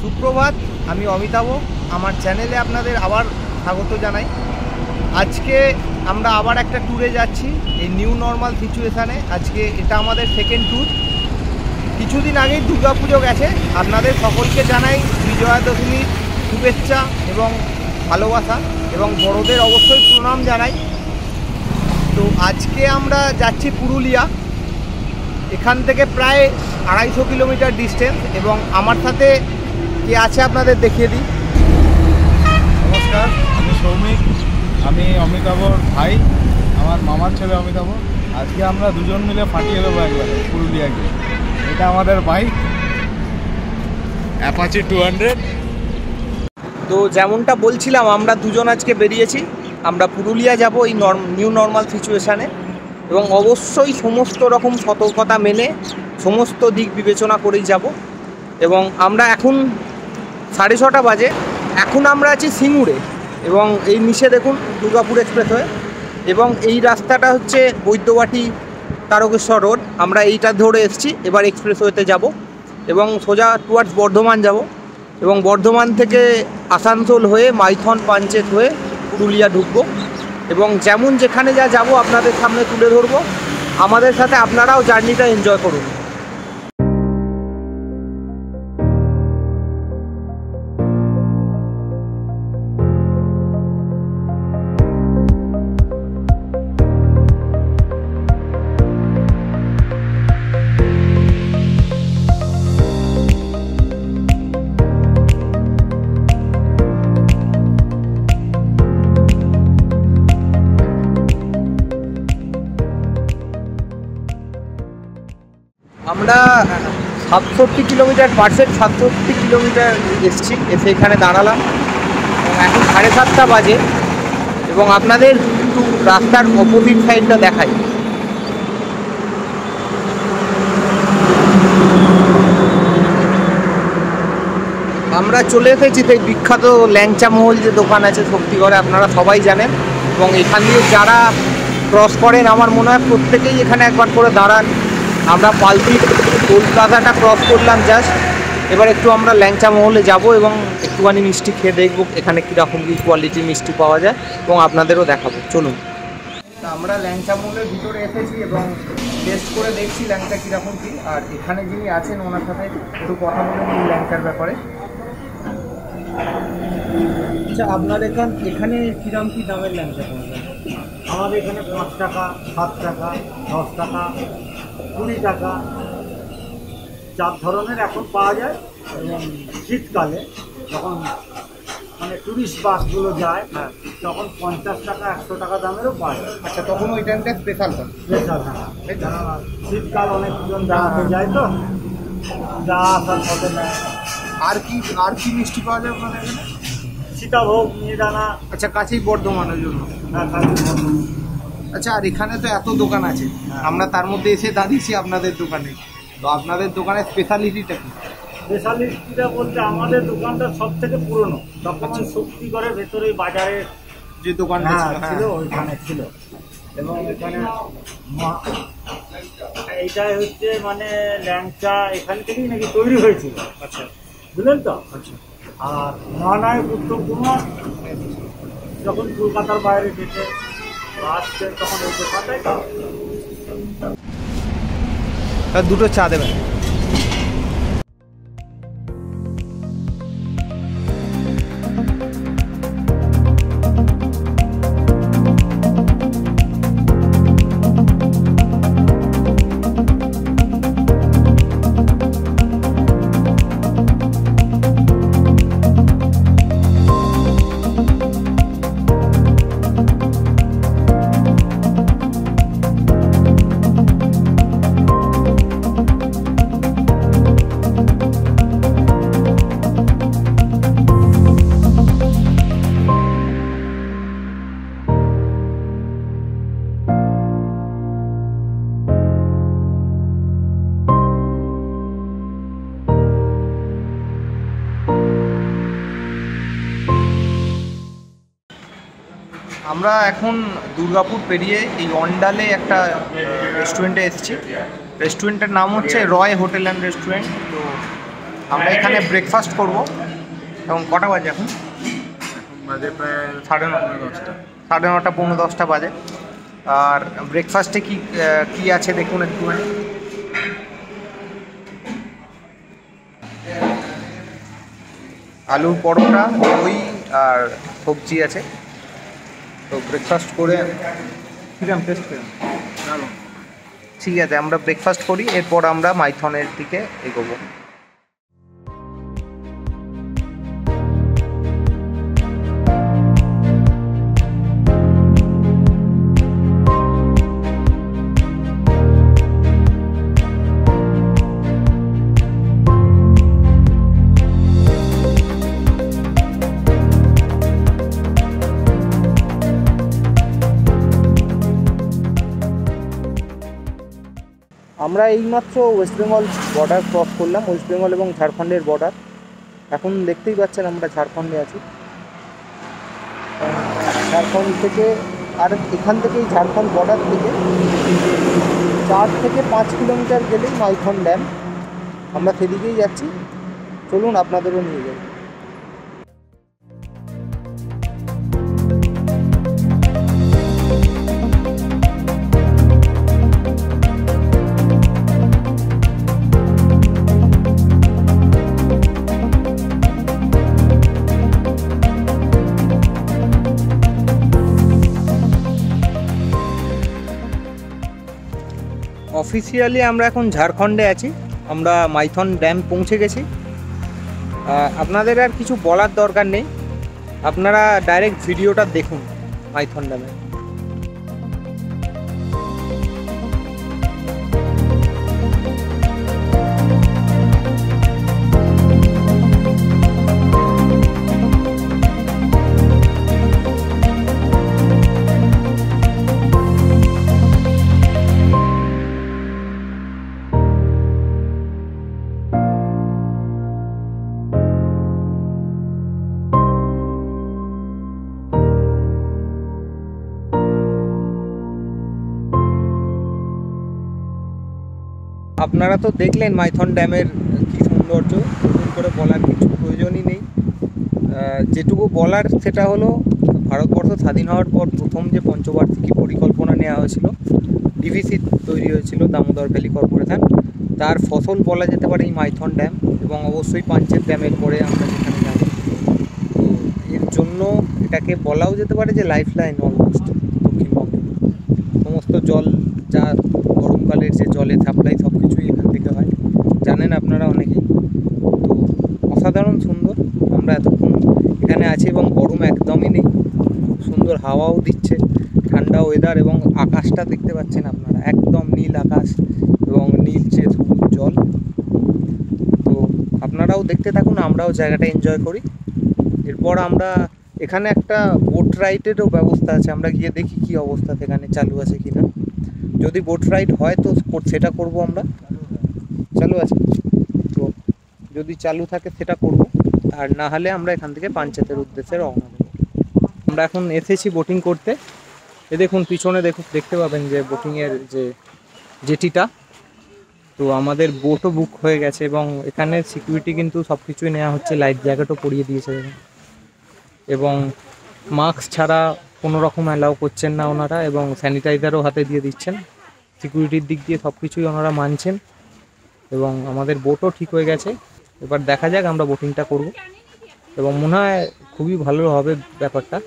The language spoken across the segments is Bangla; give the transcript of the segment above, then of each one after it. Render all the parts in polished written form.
সুপ্রভাত, আমি অমিতাভ। আমার চ্যানেলে আপনাদের আবার স্বাগত জানাই। আজকে আমরা আবার একটা ট্যুরে যাচ্ছি এই নিউ নর্মাল সিচুয়েশানে। আজকে এটা আমাদের সেকেন্ড ট্যুর। কিছুদিন আগেই দুর্গাপুজো গেছে। আপনাদের সকলকে জানাই বিজয়া দশমীর শুভেচ্ছা এবং ভালোবাসা, এবং বড়দের অবশ্যই প্রণাম জানাই। তো আজকে আমরা যাচ্ছি পুরুলিয়া। এখান থেকে প্রায় 250 কিলোমিটার ডিস্টেন্স, এবং আমার সাথে কে আছে আপনাদের দেখিয়ে দিই। নমস্কার, আমি সৌমিক। আমি অমিতাভর ভাই, আমার মামার ছেলে অমিতাভ। আজকে আমরা দুজন মিলে ফাটিয়ে দেবো একবারে পুরুলিয়া গিয়ে। এটা আমাদের বাইক অ্যাপাচি 200। তো যেমনটা বলছিলাম, আমরা দুজন আজকে বেরিয়েছি। আমরা পুরুলিয়া যাব এই নিউ নর্মাল সিচুয়েশানে, এবং অবশ্যই সমস্ত রকম সতর্কতা মেনে সমস্ত দিক বিবেচনা করেই যাব। এবং আমরা এখন 6:30 বাজে। এখন আমরা আছি সিঙ্গুরে, এবং এই নিচে দেখুন দুর্গাপুর এক্সপ্রেসওয়ে, এবং এই রাস্তাটা হচ্ছে বৈদ্যবাটি তারকেশ্বর রোড। আমরা এইটা ধরে এসেছি। এবার এক্সপ্রেসওয়েতে যাব এবং সোজা টুয়ার্ডস বর্ধমান যাব, এবং বর্ধমান থেকে আসানসোল হয়ে মাইথন পাঞ্চেত হয়ে পুরুলিয়া ঢুকবো, এবং যেমন যেখানে যা যাব আপনাদের সামনে তুলে ধরবো। আমাদের সাথে আপনারাও জার্নিটা এনজয় করুন। আমরা 67 কিলোমিটার, পারফেক্ট 67 কিলোমিটার এসেছি। এসে এখানে দাঁড়ালাম, এবং এখন 7:30 বাজে, এবং আপনাদের একটু রাস্তার অপোজিট সাইডটা দেখাই। আমরা চলে এসেছি সেই বিখ্যাত ল্যাংচা মহল যে দোকান আছে শক্তিগড়ে, আপনারা সবাই জানেন। এবং এখান দিয়ে যারা ক্রস করেন, আমার মনে হয় প্রত্যেকেই এখানে একবার করে দাঁড়ান। আমরা পালতি টোল প্লাজাটা ক্রস করলাম জাস্ট। এবার একটু আমরা ল্যাংচা মহলে যাব, এবং একটুখানি মিষ্টি খেয়ে দেখবো এখানে কীরকম কী কোয়ালিটির মিষ্টি পাওয়া যায়, এবং আপনাদেরও দেখাবো। চলুন। আমরা ল্যাংচা মহলের ভিতরে এসেছি, এবং টেস্ট করে দেখছি ল্যাংচা কীরকম কী। আর এখানে যিনি আছেন ওনার সাথে একটু কথা বলে নিই ল্যাংচার ব্যাপারে। আচ্ছা, আপনার এখানে কীরকম কী দামের ল্যাংচা পাওয়া যায়? আমাদের এখানে 5 টাকা, 7 টাকা, 10 টাকা, 20 টাকা, 4 ধরনের এখন পাওয়া যায়। এবং শীতকালে যখন মানে টুরিস্ট বাসগুলো যায়, তখন 50 টাকা, 100 টাকা দামেরও পাওয়া যায়। আচ্ছা, তখন ওই টাইমটা স্পেশাল হয়। স্পেশাল, হ্যাঁ। শীতকাল অনেকজন বেড়াতে যায়, তো যা আসার পথে নেয়। আর কি মিষ্টি পাওয়া যায় আপনাদের এখানে? সীতাভোগ, মিহিদানা। আচ্ছা, কাছেই বর্ধমানের জন্য। হ্যাঁ। আচ্ছা, আর এখানে তো এত দোকান আছে, আমরা তার মধ্যে এসে দাঁড়িয়েছি আপনাদের দোকানে। তো আপনাদের দোকানের স্পেশালিটিটা কি? স্পেশালিটিটা বলতে আমাদের দোকানটা সব থেকে পুরনো। তখন শক্তিগড়ের ভেতরে বাজারে যে দোকানটা ছিল, ওইখানে ছিল। এবং এখানে এইটাই হচ্ছে মানে ল্যাংচা এখান থেকেই নাকি তৈরি হয়েছিল। আচ্ছা, বুঝলেন তো? আচ্ছা। আর মহানায়ক উত্তম কুমার যখন কলকাতার বাইরে যেতে আসছে, তখন এই দোকানটাই দুটো চা দেবেন। আমরা এখন দুর্গাপুর পেরিয়ে এই অন্ডালে একটা রেস্টুরেন্টে এসেছি। রেস্টুরেন্টের নাম হচ্ছে রয় হোটেল অ্যান্ড রেস্টুরেন্ট। তো আমরা এখানে ব্রেকফাস্ট করব। এবং কটা বাজে এখন? বাজে প্রায় 9:30-10টা। 9:30 পৌনে 10টা বাজে। আর ব্রেকফাস্টে কি আছে দেখুন একটুখানি। আলুর পরোটা, দই আর সবজি আছে। তো ব্রেকফাস্ট করে কিরম টেস্ট করে ঠিক আছে, আমরা ব্রেকফাস্ট করি, এরপর আমরা মাইথনের দিকে এগোবো। আমরা এইমাত্র ওয়েস্ট বেঙ্গল বর্ডার ক্রস করলাম, ওয়েস্ট বেঙ্গল এবং ঝাড়খণ্ডের বর্ডার। এখন দেখতেই পাচ্ছেন আমরা ঝাড়খণ্ডে আছি। ঝাড়খণ্ড থেকে আর এখান থেকেই ঝাড়খণ্ড বর্ডার থেকে 4 থেকে 5 কিলোমিটার গেলেই মাইথন ড্যাম। আমরা সেদিকেই যাচ্ছি, চলুন আপনাদেরও নিয়ে যাই। অফিসিয়ালি আমরা এখন ঝাড়খণ্ডে আছি, আমরা মাইথন ড্যাম পৌঁছে গেছি। আপনাদের আর কিছু বলার দরকার নেই, আপনারা ডাইরেক্ট ভিডিওটা দেখুন মাইথন ড্যামে। আপনারা তো দেখলেন মাইথন ড্যামের কী সৌন্দর্য, নতুন করে বলার কিছু প্রয়োজনই নেই। যেটুকু বলার সেটা হলো ভারতবর্ষ স্বাধীন হওয়ার পর প্রথম যে পঞ্চবার্ষিকী পরিকল্পনা নেওয়া হয়েছিল, ডিভিসি তৈরি হয়েছিল দামোদর ভ্যালি কর্পোরেশন, তার ফসল বলা যেতে পারে এই মাইথন ড্যাম এবং অবশ্যই পাঞ্চেত ড্যামের পরে আমরা যেখানে যাবো। তো এর জন্য এটাকে বলাও যেতে পারে যে লাইফ লাইন অলমোস্ট দক্ষিণবঙ্গে। সমস্ত জল যা গরমকালের যে জলের সাপ্লাই সব কিছুই এখান থেকে হয়, জানেন আপনারা অনেকেই। তো অসাধারণ সুন্দর, আমরা এতক্ষণ এখানে আছি এবং গরম একদমই নেই, খুব সুন্দর হাওয়াও দিচ্ছে, ঠান্ডা ওয়েদার এবং আকাশটা দেখতে পাচ্ছেন আপনারা, একদম নীল আকাশ এবং নীলচে সবুজ জল। তো আপনারাও দেখতে থাকুন, আমরাও জায়গাটা এনজয় করি। এরপর আমরা এখানে একটা বোট রাইডেরও ব্যবস্থা আছে, আমরা গিয়ে দেখি কি অবস্থা সেখানে চালু আছে কিনা। যদি বোট রাইড হয় তো সেটা করব, আমরা চালু আছে তো যদি চালু থাকে সেটা করব, আর না হলে আমরা এখান থেকে পাঞ্চেতের উদ্দেশ্যে রওনা দেব। আমরা এখন এসেছি বোটিং করতে। এ দেখুন পিছনে দেখতে পাবেন যে বোটিংয়ের যে জেটিটা। তো আমাদের বোটও বুক হয়ে গেছে এবং এখানে সিকিউরিটি কিন্তু সব কিছুই নেওয়া হচ্ছে, লাইফ জ্যাকেটও পরিয়ে দিয়েছে এবং মাস্ক ছাড়া কোনো রকম অ্যালাউ করছেন না ওনারা, এবং স্যানিটাইজারও হাতে দিয়ে দিচ্ছেন। সিকিউরিটির দিক দিয়ে সব কিছুই ওনারা মানছেন এবং আমাদের বোটও ঠিক হয়ে গেছে। এবার দেখা যাক আমরা বোটিংটা করব এবং মনে হয় খুবই ভালো হবে ব্যাপারটা।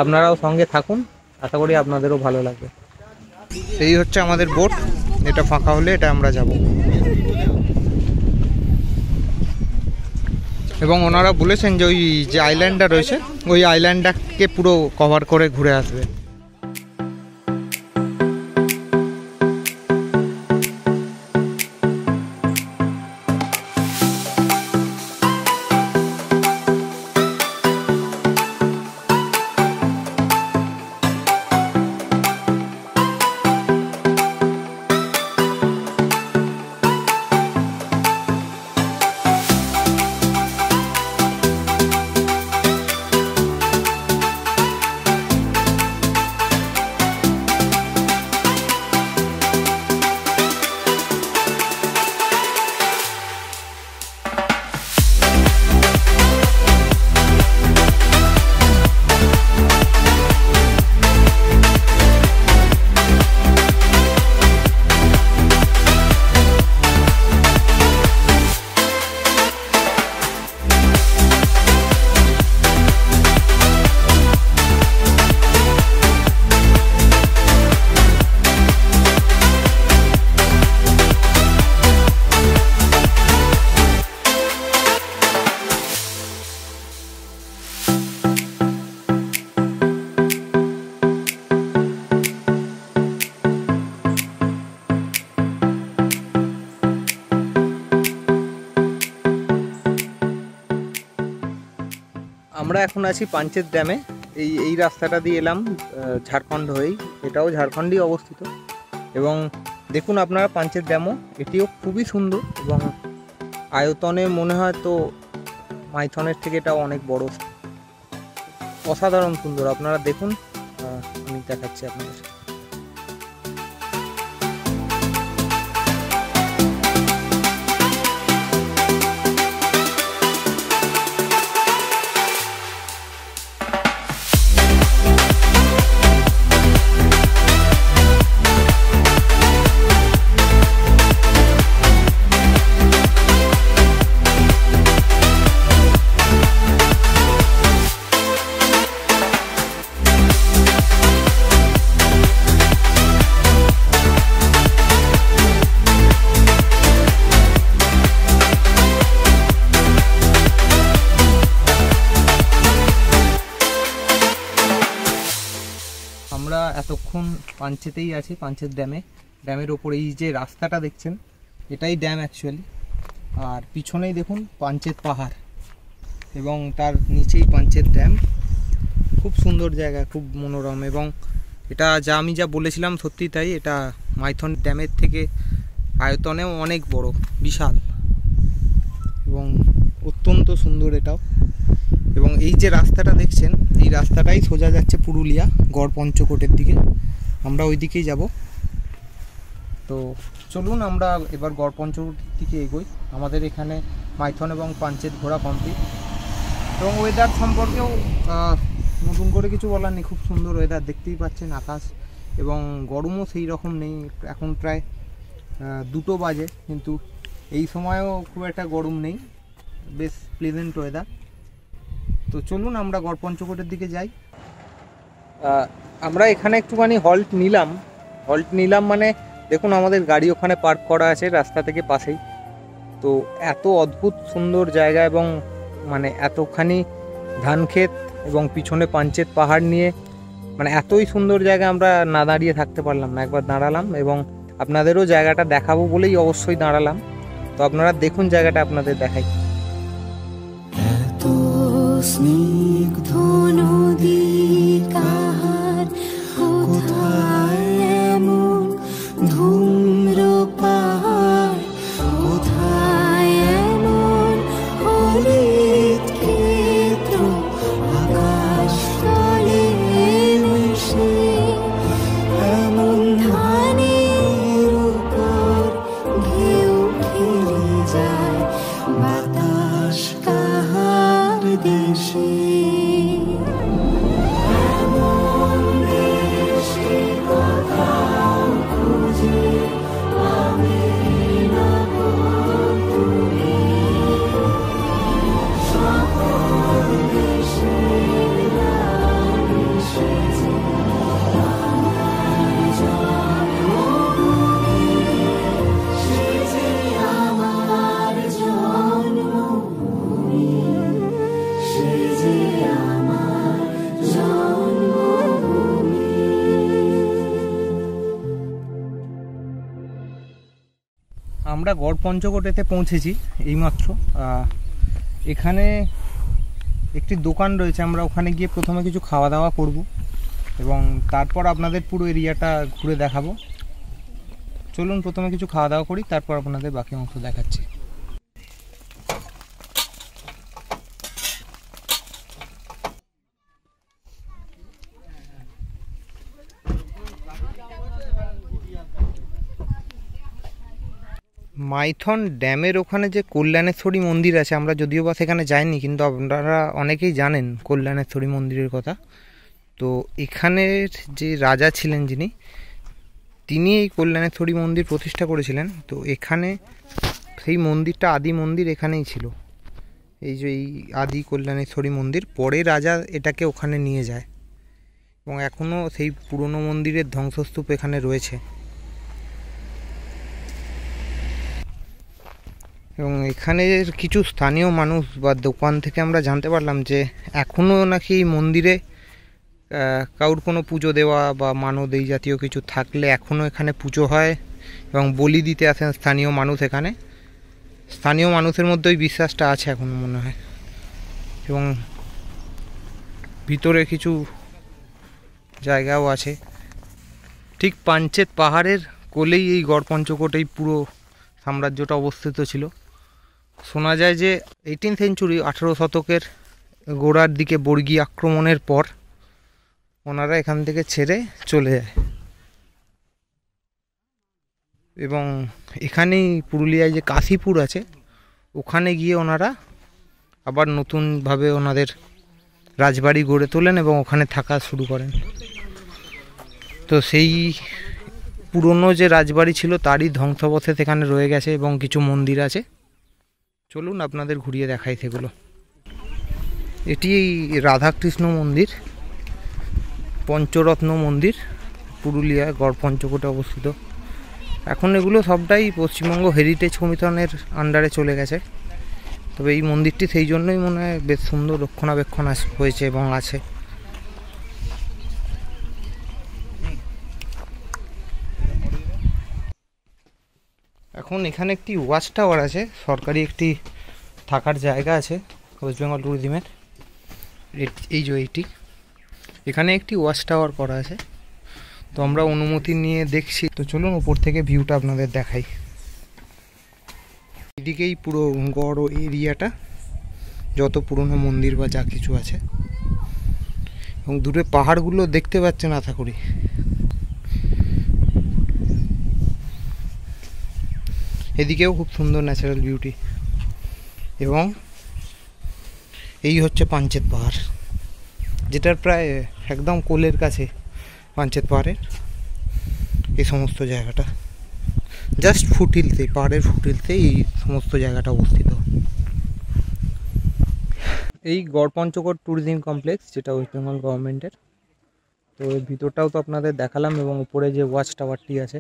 আপনারাও সঙ্গে থাকুন, আশা করি আপনাদেরও ভালো লাগবে। এই হচ্ছে আমাদের বোট, এটা ফাঁকা হলে এটা আমরা যাব। এবং ওনারা বলেছেন যে ওই যে আইল্যান্ডটা রয়েছে ওই আইল্যান্ডটাকে পুরো কভার করে ঘুরে আসবে। আমরা এখন আছি পাঞ্চেত ড্যামে। এই রাস্তাটা দিয়ে এলাম ঝাড়খণ্ড হয়েই, এটাও ঝাড়খণ্ডেই অবস্থিত। এবং দেখুন আপনারা পাঞ্চেত ড্যামও, এটিও খুবই সুন্দর এবং আয়তনে মনে হয় তো মাইথনের থেকে এটাও অনেক বড়, অসাধারণ সুন্দর। আপনারা দেখুন, আমি দেখাচ্ছি আপনাদের। আমরা এতক্ষণ পাঞ্চেতেই আছি, পাঞ্চেত ড্যামের ওপর এই যে রাস্তাটা দেখছেন এটাই ড্যাম অ্যাকচুয়ালি। আর পিছনেই দেখুন পাঞ্চেত পাহাড় এবং তার নিচেই পাঞ্চেত ড্যাম। খুব সুন্দর জায়গা, খুব মনোরম। এবং এটা আমি যা বলেছিলাম সত্যি তাই, এটা মাইথন ড্যামের থেকে আয়তনেও অনেক বড়, বিশাল এবং অত্যন্ত সুন্দর এটাও। এবং এই যে রাস্তাটা দেখছেন এই রাস্তাটাই সোজা যাচ্ছে পুরুলিয়া গড়পঞ্চকোটের দিকে, আমরা ওই দিকেই যাব। তো চলুন আমরা এবার গড়পঞ্চকোটের দিকে এগোই। আমাদের এখানে মাইথন এবং পাঞ্চেত ঘোরা কমপ্লিট। এবং ওয়েদার সম্পর্কেও নতুন করে কিছু বলার নেই, খুব সুন্দর ওয়েদার, দেখতেই পাচ্ছেন আকাশ। এবং গরমও সেই রকম নেই, এখন প্রায় 2টো বাজে, কিন্তু এই সময়ও খুব একটা গরম নেই, বেশ প্লেজেন্ট ওয়েদার। তো চলুন আমরা গড়পঞ্চকোটের দিকে যাই। আমরা এখানে একটুখানি হল্ট নিলাম মানে দেখুন আমাদের গাড়ি ওখানে পার্ক করা আছে রাস্তা থেকে পাশেই। তো এত অদ্ভুত সুন্দর জায়গা এবং মানে এতখানি ধান ক্ষেত এবং পিছনে পাঞ্চেত পাহাড় নিয়ে মানে এতই সুন্দর জায়গা, আমরা না দাঁড়িয়ে থাকতে পারলাম না, একবার দাঁড়ালাম এবং আপনাদেরও জায়গাটা দেখাবো বলেই অবশ্যই দাঁড়ালাম। তো আপনারা দেখুন জায়গাটা, আপনাদের দেখাই। স্নিগ্ধ নদী কাহার, কোথায় এমন ধূম্র পাহাড়, কোথায় এমন হরিত ক্ষেত্র, আকাশ তলে মিশে এমন ধানের উপর ঢেউ খেলে যায়, বাতাস কাহার দেশে। এমন দেশে কোথাও খুঁজে আমি নব তুমি, সকল দেশের রানী সেজে আমার জন্মভূমি, সেজে আমার জন্মভূমি, সেজে আমার জন্মভূমি। আমরা গড়পঞ্চকোটেতে পৌঁছেছি এইমাত্র। এখানে একটি দোকান রয়েছে, আমরা ওখানে গিয়ে প্রথমে কিছু খাওয়া দাওয়া করব এবং তারপর আপনাদের পুরো এরিয়াটা ঘুরে দেখাবো। চলুন প্রথমে কিছু খাওয়া দাওয়া করি, তারপর আপনাদের বাকি অংশ দেখাচ্ছি। মাইথন ড্যামের ওখানে যে কল্যাণেশ্বরী মন্দির আছে, আমরা যদিও বা সেখানে যাইনি, কিন্তু আপনারা অনেকেই জানেন কল্যাণেশ্বরী মন্দিরের কথা। তো এখানের যে রাজা ছিলেন তিনি এই কল্যাণেশ্বরী মন্দির প্রতিষ্ঠা করেছিলেন। তো এখানে সেই মন্দিরটা, আদি মন্দির এখানেই ছিল, এই যে এই আদি কল্যাণেশ্বরী মন্দির। পরে রাজা এটাকে ওখানে নিয়ে যায় এবং এখনও সেই পুরনো মন্দিরের ধ্বংসস্তূপ এখানে রয়েছে। এবং এখানের কিছু স্থানীয় মানুষ বা দোকান থেকে আমরা জানতে পারলাম যে এখনও নাকি এই মন্দিরে কারোর কোনো পুজো দেওয়া বা মানত এই জাতীয় কিছু থাকলে এখনও এখানে পুজো হয় এবং বলি দিতে আসেন স্থানীয় মানুষ। এখানে স্থানীয় মানুষের মধ্যে ওই বিশ্বাসটা আছে এখন মনে হয়। এবং ভিতরে কিছু জায়গাও আছে। ঠিক পাঞ্চেত পাহাড়ের কোলেই এই গড়পঞ্চকোট এই পুরো সাম্রাজ্যটা অবস্থিত ছিল। শোনা যায় যে 18 সেঞ্চুরি 18 শতকের গোড়ার দিকে বর্গী আক্রমণের পর ওনারা এখান থেকে ছেড়ে চলে যায় এবং এখানেই পুরুলিয়ায় যে কাশীপুর আছে ওখানে গিয়ে ওনারা আবার নতুনভাবে ওনাদের রাজবাড়ি গড়ে তোলেন এবং ওখানে থাকা শুরু করেন। তো সেই পুরনো যে রাজবাড়ি ছিল তারই ধ্বংসাবশেষ এখানে রয়ে গেছে এবং কিছু মন্দির আছে। চলুন আপনাদের ঘুরিয়ে দেখাই সেগুলো। এটি রাধাকৃষ্ণ মন্দির, পঞ্চরত্ন মন্দির, পুরুলিয়া গড়পঞ্চকোটে অবস্থিত। এখন এগুলো সবটাই পশ্চিমবঙ্গ হেরিটেজ কমিশনের আন্ডারে চলে গেছে। তবে এই মন্দিরটি সেই জন্যই মনে হয় বেশ সুন্দর রক্ষণাবেক্ষণ হয়েছে এবং আছে। এখন এখানে একটি ওয়াচ টাওয়ার আছে, সরকারি একটি থাকার জায়গা আছে ওয়েস্ট বেঙ্গল ট্যুরিজমের। এই যে এইটি, এখানে একটি ওয়াচ টাওয়ার করা আছে। তো আমরা অনুমতি নিয়ে দেখছি। তো চলুন উপর থেকে ভিউটা আপনাদের দেখাই। এদিকেই পুরো গড় এরিয়াটা, যত পুরনো মন্দির বা যা কিছু আছে, এবং দূরে পাহাড়গুলো দেখতে পাচ্ছেন আশা করি। এদিকেও খুব সুন্দর ন্যাচারাল বিউটি। এবং এই হচ্ছে পাঞ্চেত পাহাড়, যেটার প্রায় একদম কোলের কাছে পাঞ্চেত পাহাড়ের এই সমস্ত জায়গাটা। জাস্ট ফুটিলতে, পাহাড়ের ফুটিলতে এই সমস্ত জায়গাটা অবস্থিত। এই গড়পঞ্চকোট ট্যুরিজম কমপ্লেক্স, যেটা ওয়েস্ট বেঙ্গল গভর্নমেন্টের। তো এর ভিতরটাও তো আপনাদের দেখালাম এবং উপরে যে ওয়াচ টাওয়ারটি আছে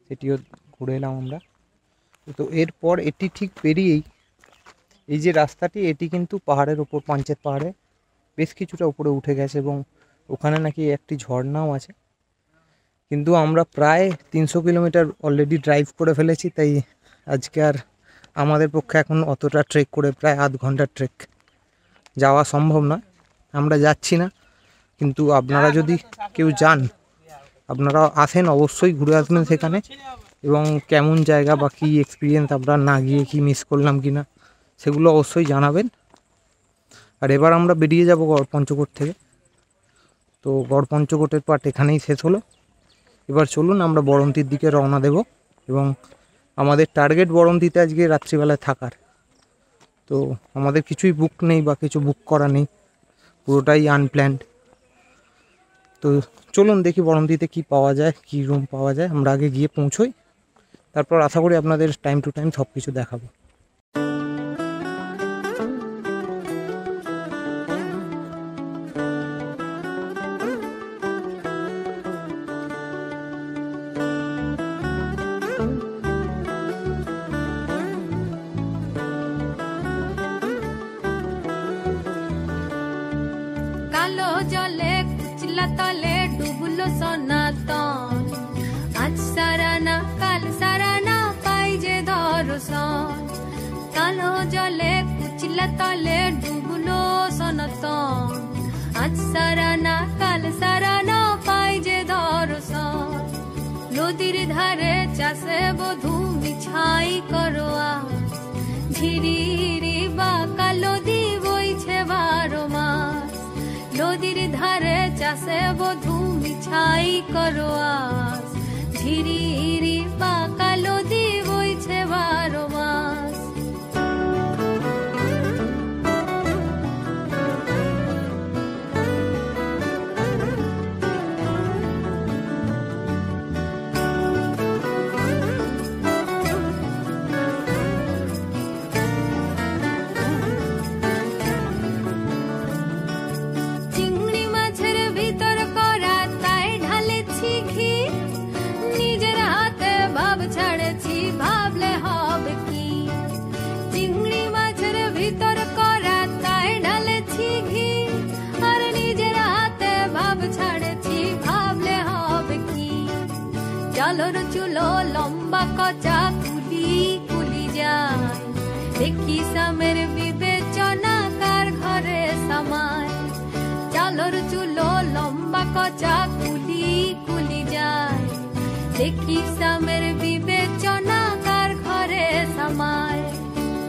সেটিও ঘুরে এলাম আমরা। তো এরপর এটি ঠিক পেরিয়েই এই যে রাস্তাটি, এটি কিন্তু পাহাড়ের ওপর, পাঞ্চেত পাহাড়ে বেশ কিছুটা উপরে উঠে গেছে এবং ওখানে নাকি একটি ঝর্ণাও আছে। কিন্তু আমরা প্রায় 300 কিলোমিটার অলরেডি ড্রাইভ করে ফেলেছি, তাই আজকে আর আমাদের পক্ষে এখন অতটা ট্রেক করে, প্রায় আধ ঘন্টার ট্রেক যাওয়া সম্ভব নয়। আমরা যাচ্ছি না, কিন্তু আপনারা যদি কেউ যান, আপনারা আসেন, অবশ্যই ঘুরে আসবেন সেখানে। এবং কেমন জায়গা বা কী এক্সপিরিয়েন্স, আমরা না গিয়ে কি মিস করলাম কি না, সেগুলো অবশ্যই জানাবেন। আর এবার আমরা বেরিয়ে যাব গড়পঞ্চকোট থেকে। তো গড়পঞ্চকোটের পার্ট এখানেই শেষ হলো। এবার চলুন আমরা বরন্তির দিকে রওনা দেব এবং আমাদের টার্গেট বরন্তিতে আজকে রাত্রিবেলায় থাকার। তো আমাদের কিছুই বুক নেই বা কিছু বুক করা নেই, পুরোটাই আনপ্ল্যান্ড। তো চলুন দেখি বরন্তিতে কি পাওয়া যায়, কি রুম পাওয়া যায়। আমরা আগে গিয়ে পৌঁছোই, তারপর আশা করি আপনাদের টাইম টু টাইম সব কিছু দেখাবো। কালো জলে কুচলা তলে ডুবলো সনাতন, আজ সারানা কাল সারানা পাই যে দর্শন। কালো জলে কুচলা তলে ডুবলো সনাতন, আজ সারানা কাল সারানা পাই যে দর্শন। নদীর ধারে চাষে বধূ মিছাই করোয়া, ঝিরিরি বা কালো দি বইছে 12 মাস। নদীর ধারে চাষে বধূ মিছাই করোয়া, ঝিরিরি বা কালো দি বইছে 12 মাস। চিংড়ি মাছের ভিতর করা তাই ঢালেছি ঘি, নিজের হাতে ভাব ছাড়েছি ভাবলে হবে কি। চিংড়ি মাছের ভিতর করা তাই ঢালেছি ঘি, আর নিজের হাতে ভাব ছাড়েছি ভাবলে হবে কি। জলর চুলো লম্বা কচা কুলি কুলি যায়, দেখি সামের বিবেচনা কার ঘরে সামায়। পচা কুলি কুলি যায় দেখি সামের বিবেচনা কার ঘরে সামায়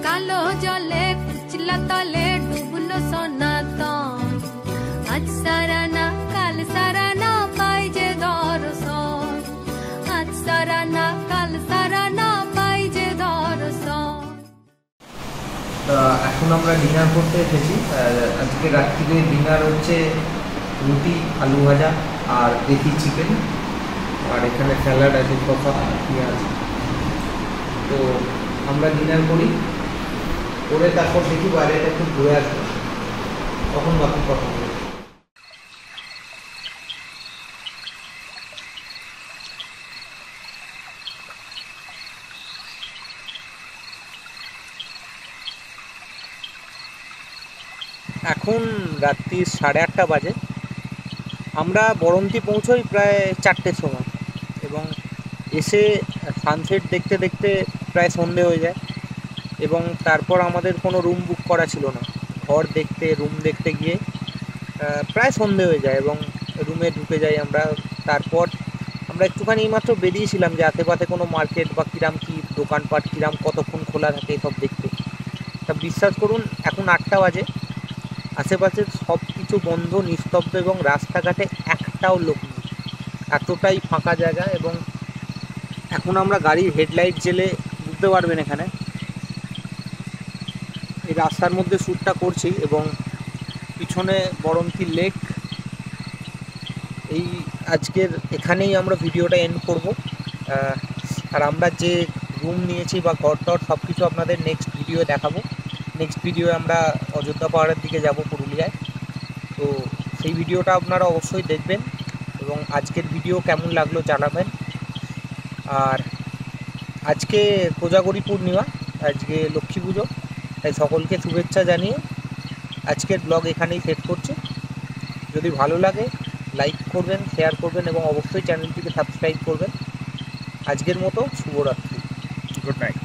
কালো জলে কুচলা তলে ডুবলো সনাতন আজ সারানা কাল সারানা পাই যে দর্শন আজ সারানা কাল সারানা পাই যে দর্শন। এখন আমরা ডিনার করতে এসেছি। আজকে রাত্রিরে ডিনার হচ্ছে রুটি, আলু ভাজা আর দেশি চিকেন, আর এখানে স্যালাড আছে, শসা, পেঁয়াজ। তো আমরা ডিনার করি, করে তারপর দেখি বাইরেটা একটু ঘুরে আসবো, তখন বাকি কথা বলবো। এখন রাত্রি 8:30 বাজে। আমরা বরন্তি পৌঁছোই প্রায় 4টের সময়, এবং এসে সানসেট দেখতে দেখতে প্রায় সন্ধে হয়ে যায়। এবং তারপর আমাদের কোনো রুম বুক করা ছিল না, ঘর দেখতে রুম দেখতে গিয়ে প্রায় সন্ধে হয়ে যায় এবং রুমে ঢুকে যাই আমরা। তারপর আমরা একটুখানি এইমাত্র বেরিয়েছিলাম যে আশেপাশে কোনো মার্কেট বা কিরাম কী দোকানপাট, কিরাম কতক্ষণ খোলা থাকে সব দেখতে। তা বিশ্বাস করুন, এখন 8টা বাজে, আশেপাশের সব কিছু বন্ধ, নিস্তব্ধ, এবং রাস্তাঘাটে একটাও লোক নেই, এতটাই ফাঁকা জায়গা। এবং এখন আমরা গাড়ির হেডলাইট জেলে, বুঝতে পারবেন এখানে এই রাস্তার মধ্যে শ্যুটটা করছি, এবং পিছনে বরন্তি লেক। এই আজকের এখানেই আমরা ভিডিওটা এন্ড করব। আর আমরা যে রুম নিয়েছি বা ঘরটর সব কিছু আপনাদের নেক্সট ভিডিও দেখাবো। নেক্সট ভিডিও আমরা অযোধ্যা পাহাড়ের দিকে যাব, পুরুলিয়ায়। তো সেই ভিডিওটা আপনারা অবশ্যই দেখবেন, এবং আজকের ভিডিও কেমন লাগলো জানাবেন। আর আজকে কোজাগরী পূর্ণিমা, আজকে লক্ষ্মী পুজো, তাই সকলকে শুভেচ্ছা জানিয়ে আজকের ব্লগ এখানেই শেষ করছি। যদি ভালো লাগে লাইক করবেন, শেয়ার করবেন, এবং অবশ্যই চ্যানেলটিকে সাবস্ক্রাইব করবেন। আজকের মতো শুভরাত্রি, গুড নাইট।